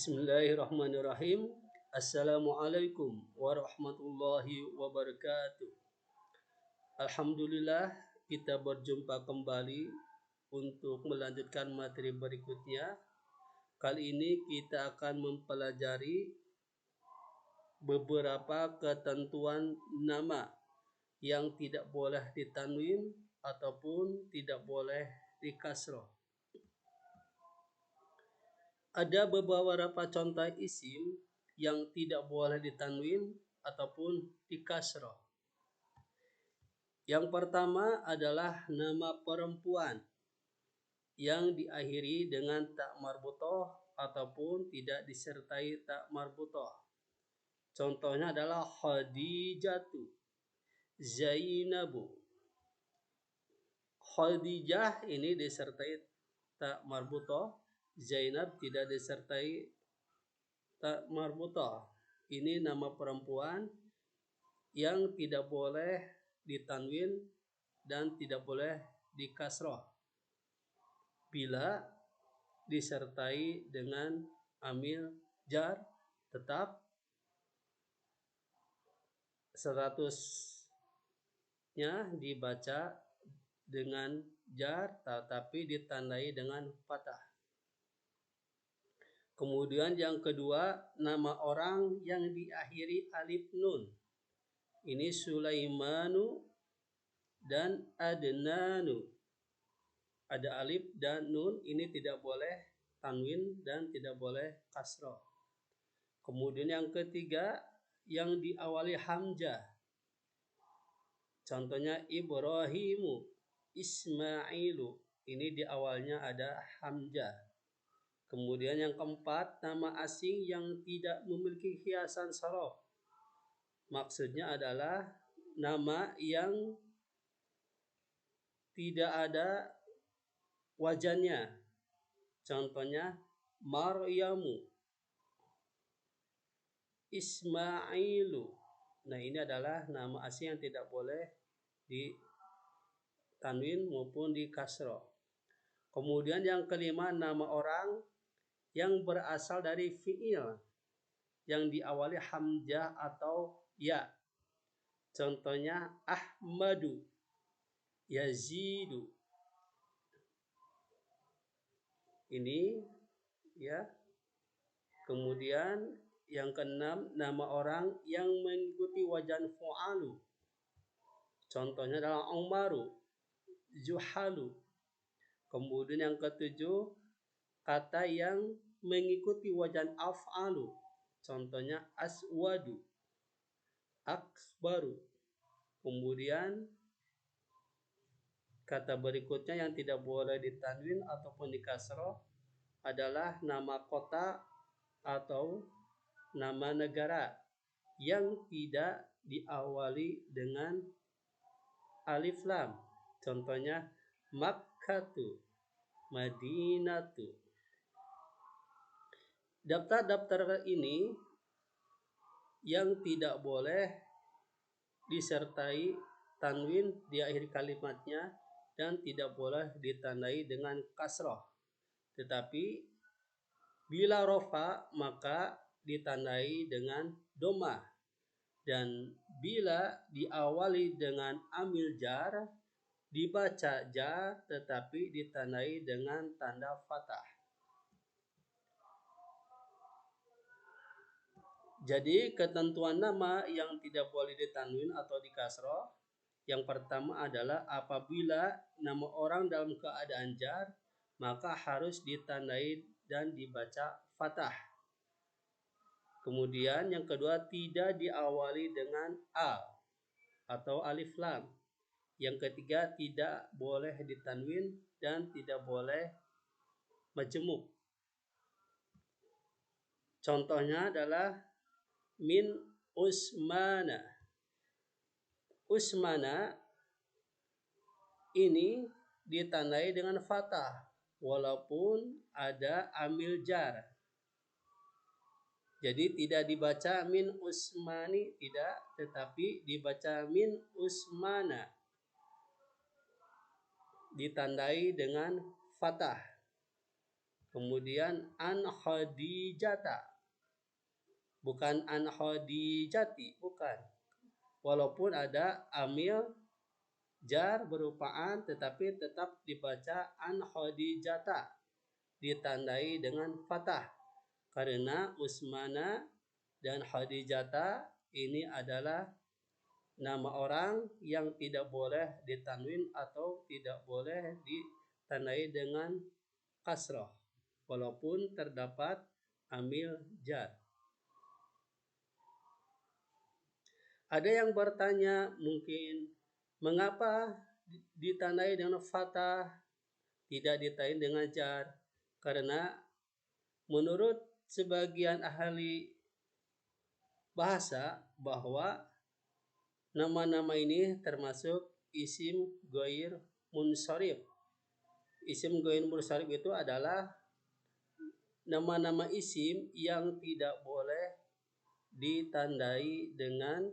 Bismillahirrahmanirrahim. Assalamualaikum warahmatullahi wabarakatuh. Alhamdulillah, kita berjumpa kembali untuk melanjutkan materi berikutnya. Kali ini kita akan mempelajari beberapa ketentuan nama yang tidak boleh ditanwin ataupun tidak boleh dikasroh. Ada beberapa contoh isim yang tidak boleh ditanwin ataupun dikasroh. Yang pertama adalah nama perempuan yang diakhiri dengan ta marbutoh ataupun tidak disertai ta marbutoh. Contohnya adalah Khadijatu, Zainabu. Khadijah ini disertai ta marbutoh, Zainab tidak disertai ta marbutoh. Ini nama perempuan yang tidak boleh ditanwin dan tidak boleh dikasroh bila disertai dengan amil jar, tetap statusnya dibaca dengan jar tetapi ditandai dengan fathah. Kemudian yang kedua, nama orang yang diakhiri alif nun. Ini Sulaimanu dan Adnanu. Ada alif dan nun, ini tidak boleh tanwin dan tidak boleh kasroh. Kemudian yang ketiga, yang diawali hamzah. Contohnya Ibrahimu, Ismailu. Ini di awalnya ada hamzah. Kemudian yang keempat, nama asing yang tidak memiliki hiasan sorof. Maksudnya adalah nama yang tidak ada wajannya. Contohnya Maryamu, Ismailu. Nah, ini adalah nama asing yang tidak boleh ditanwin maupun di kasroh. Kemudian yang kelima, nama orang yang berasal dari fi'il yang diawali hamzah atau ya. Contohnya Ahmadu, Yazidu. Ini ya. Kemudian yang keenam, nama orang yang mengikuti wajan fu'alu. Contohnya adalah Umaru, Zuhalu. Kemudian yang ketujuh, kata yang mengikuti wajan af'alu. Contohnya aswadu, akbaru. Kemudian kata berikutnya yang tidak boleh ditanwin ataupun dikasroh adalah nama kota atau nama negara yang tidak diawali dengan alif lam. Contohnya Makkatu, Madinatu. Daftar-daftar ini yang tidak boleh disertai tanwin di akhir kalimatnya dan tidak boleh ditandai dengan kasroh. Tetapi bila rofa maka ditandai dengan domah. Dan bila diawali dengan amil jar dibaca jar tetapi ditandai dengan tanda fathah. Jadi ketentuan nama yang tidak boleh ditanwin atau dikasroh, yang pertama adalah apabila nama orang dalam keadaan jar maka harus ditandai dan dibaca fathah. Kemudian yang kedua, tidak diawali dengan a atau alif lam. Yang ketiga, tidak boleh ditanwin dan tidak boleh majemuk. Contohnya adalah min Usmana. Usmana ini ditandai dengan fathah walaupun ada amil jar. Jadi tidak dibaca min Usmani, tidak, tetapi dibaca min Usmana. Ditandai dengan fathah. Kemudian an Khadijata, bukan an Khadijati, bukan. Walaupun ada amil jar berupa an, tetapi tetap dibaca an Khadijata, ditandai dengan fathah. Karena Usmana dan Khadijata ini adalah nama orang yang tidak boleh ditanwin atau tidak boleh ditandai dengan kasroh, walaupun terdapat amil jar. Ada yang bertanya mungkin, mengapa ditandai dengan fathah, tidak ditandai dengan jar? Karena menurut sebagian ahli bahasa bahwa nama-nama ini termasuk isim ghair munsharif. Isim ghair munsharif itu adalah nama-nama isim yang tidak boleh ditandai dengan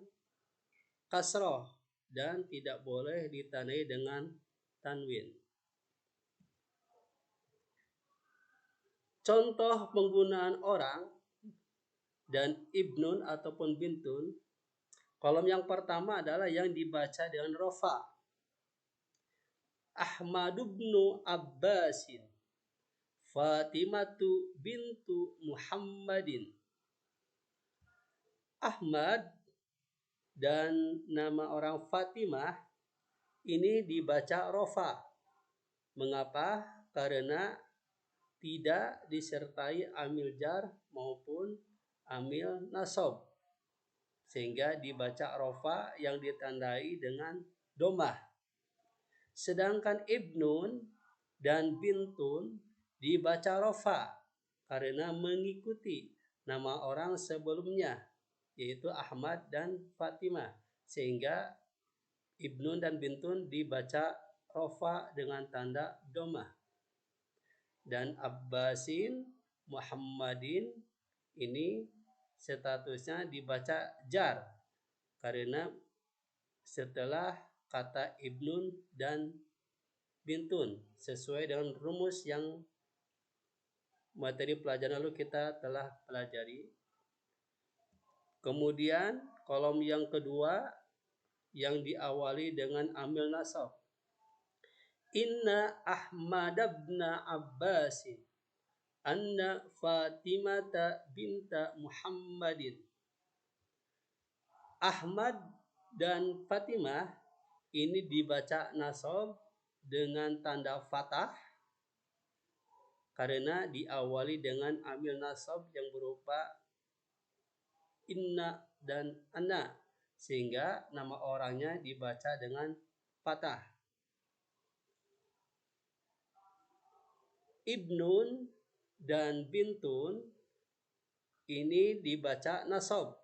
kasroh dan tidak boleh ditandai dengan tanwin. Contoh penggunaan orang dan ibnun ataupun bintun. Kolom yang pertama adalah yang dibaca dengan rofa. Ahmad ibnu Abbasin, Fatimatu bintu Muhammadin. Ahmad dan nama orang Fatimah ini dibaca rofa. Mengapa? Karena tidak disertai amil jar maupun amil nasab, sehingga dibaca rofa yang ditandai dengan domah. Sedangkan ibnun dan bintun dibaca rofa karena mengikuti nama orang sebelumnya, yaitu Ahmad dan Fatimah, sehingga ibnun dan bintun dibaca rofa dengan tanda domah. Dan Abbasin, Muhammadin ini statusnya dibaca jar karena setelah kata ibnun dan bintun, sesuai dengan rumus yang materi pelajaran lalu kita telah pelajari. Kemudian kolom yang kedua yang diawali dengan amil nasab. Inna Ahmad ibn Abbasin anna Fatimata binta Muhammadin. Ahmad dan Fatimah ini dibaca nasab dengan tanda fathah karena diawali dengan amil nasab yang berupa inna dan anna, sehingga nama orangnya dibaca dengan fathah. Ibnun dan bintun ini dibaca nasab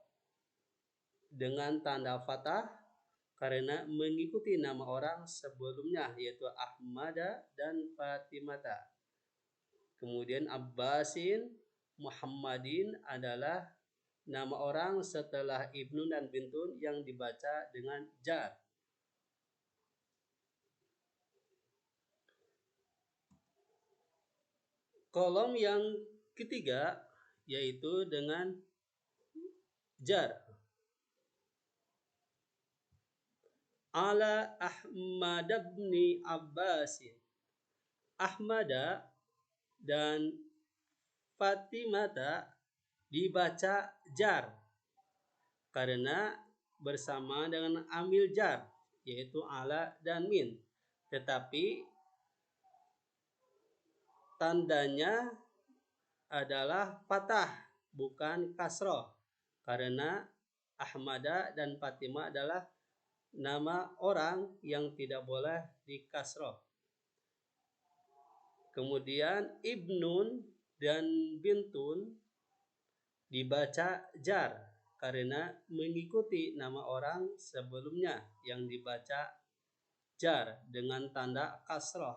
dengan tanda fathah karena mengikuti nama orang sebelumnya, yaitu Ahmada dan Fatimata. Kemudian Abbasin, Muhammadin adalah nama orang setelah ibnun dan bintun yang dibaca dengan jar. Kolom yang ketiga yaitu dengan jar. Ala Ahmad ibn Abbasin. Ahmada dan Fatimata dibaca jar karena bersama dengan amil jar, yaitu ala dan min. Tetapi tandanya adalah fathah, bukan kasroh, karena Ahmada dan Fatimah adalah nama orang yang tidak boleh dikasroh. Kemudian ibnun dan bintun dibaca jar karena mengikuti nama orang sebelumnya yang dibaca jar dengan tanda kasroh.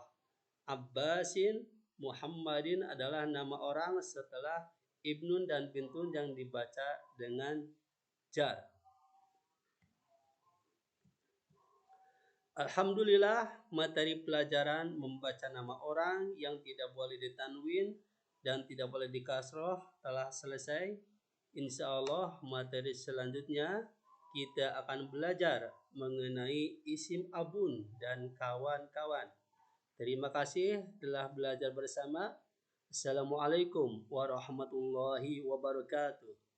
Abbasin, Muhammadin adalah nama orang setelah ibnun dan bintun yang dibaca dengan jar. Alhamdulillah, materi pelajaran membaca nama orang yang tidak boleh ditanwin dan tidak boleh dikasroh telah selesai. Insya Allah materi selanjutnya kita akan belajar mengenai isim abun dan kawan-kawan. Terima kasih telah belajar bersama. Assalamualaikum warahmatullahi wabarakatuh.